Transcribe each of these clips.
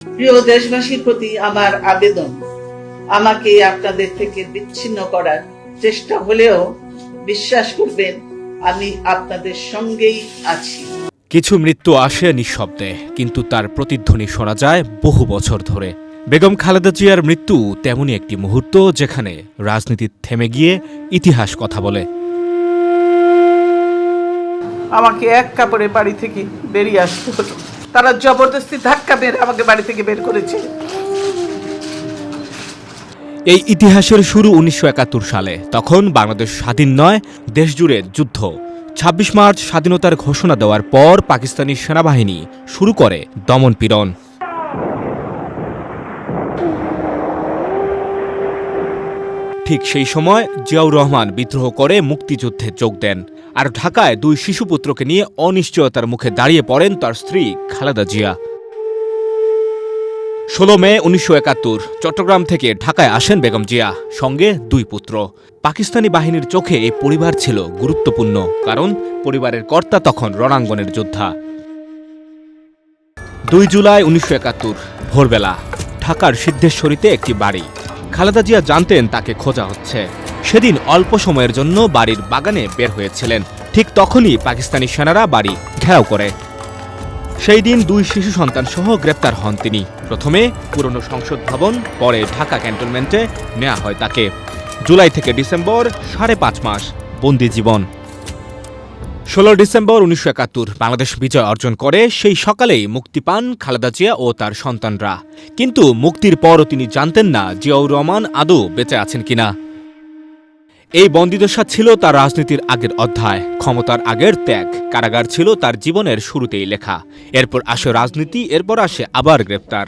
প্রিয় দেশবাসীর প্রতি আমার আবেদন, আমাকে আপনাদের থেকে বিচ্ছিন্ন করার চেষ্টা হলেও বিশ্বাস করবেন আমি আপনাদের সঙ্গেই আছি। কিছু মৃত্যু আসে নিঃশব্দে, কিন্তু তার প্রতিধ্বনি শোনা যায় বহু বছর ধরে। বেগম খালেদা জিয়ার মৃত্যু তেমনই একটি মুহূর্ত যেখানে রাজনীতি থেমে গিয়ে ইতিহাস কথা বলে। আমাকে এক কাপড়ে বাড়ি থেকে বেরিয়ে আসতে হলো। তারা জবরদস্তি ধাক্কা মেরে আমাকে বাড়ি থেকে বের করেছে। এই ইতিহাসের শুরু ১৯৭১ সালে। তখন বাংলাদেশ স্বাধীন নয়, দেশজুড়ে যুদ্ধ। ২৬ মার্চ স্বাধীনতার ঘোষণা দেওয়ার পর পাকিস্তানি সেনাবাহিনী শুরু করে দমনপীড়ন। ঠিক সেই সময় জিয়াউর রহমান বিদ্রোহ করে মুক্তিযুদ্ধে যোগ দেন, আর ঢাকায় দুই শিশুপুত্রকে নিয়ে অনিশ্চয়তার মুখে দাঁড়িয়ে পড়েন তার স্ত্রী খালেদা জিয়া। ১৬ মে ১৯৭১ চট্টগ্রাম থেকে ঢাকায় আসেন বেগম জিয়া, সঙ্গে দুই পুত্র। পাকিস্তানি বাহিনীর চোখে এই পরিবার ছিল গুরুত্বপূর্ণ, কারণ পরিবারের কর্তা তখন রণাঙ্গনের যোদ্ধা। ২ জুলাই ১৯৭১ ভোরবেলা ঢাকার সিদ্ধেশ্বরীতে একটি বাড়ি। খালেদা জিয়া জানতেন তাকে খোঁজা হচ্ছে। সেদিন অল্প সময়ের জন্য বাড়ির বাগানে বের হয়েছিলেন। ঠিক তখনই পাকিস্তানি সেনারা বাড়ি ঘেরাও করে। সেই দিন দুই শিশু সন্তান সহ গ্রেপ্তার হন তিনি। প্রথমে পুরনো সংসদ ভবন, পরে ঢাকা ক্যান্টনমেন্টে নেওয়া হয় তাকে। জুলাই থেকে ডিসেম্বর ৫.৫ মাস বন্দি জীবন। ১৬ ডিসেম্বর ১৯৭১ বাংলাদেশ বিজয় অর্জন করে। সেই সকালেই মুক্তি পান খালেদা জিয়া ও তার সন্তানরা। কিন্তু মুক্তির পরও তিনি জানতেন না জিয়াউর রহমান আদৌ বেঁচে আছেন কিনা। এই বন্দিদশা ছিল তার রাজনীতির আগের অধ্যায়, ক্ষমতার আগের ত্যাগ। কারাগার ছিল তার জীবনের শুরুতেই লেখা। এরপর আসে রাজনীতি, এরপর আসে আবার গ্রেপ্তার।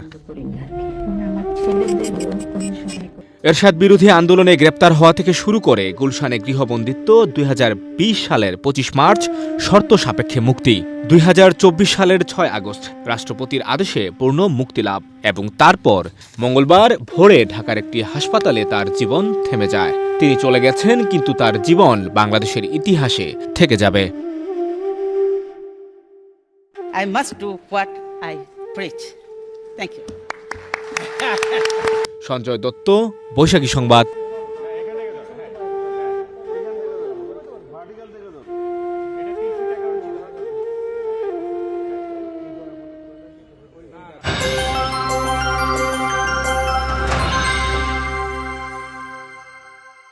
এরশাদ বিরোধী আন্দোলনে গ্রেপ্তার হওয়া থেকে শুরু করে গুলশানে গৃহবন্দিত্ব, ২০২০ সালের ২৫ মার্চ শর্ত সাপেক্ষে মুক্তি, ২০২৪ সালের ৬ আগস্ট রাষ্ট্রপতির আদেশে পূর্ণ মুক্তিলাভ, এবং তারপর মঙ্গলবার ভোরে ঢাকার একটি হাসপাতালে তার জীবন থেমে যায়। তিনি চলে গেছেন, কিন্তু তার জীবন বাংলাদেশের ইতিহাসে থেকে যাবে। I must do what I preach. Thank you. Sanjay Dutta, বৈশাখী সংবাদ।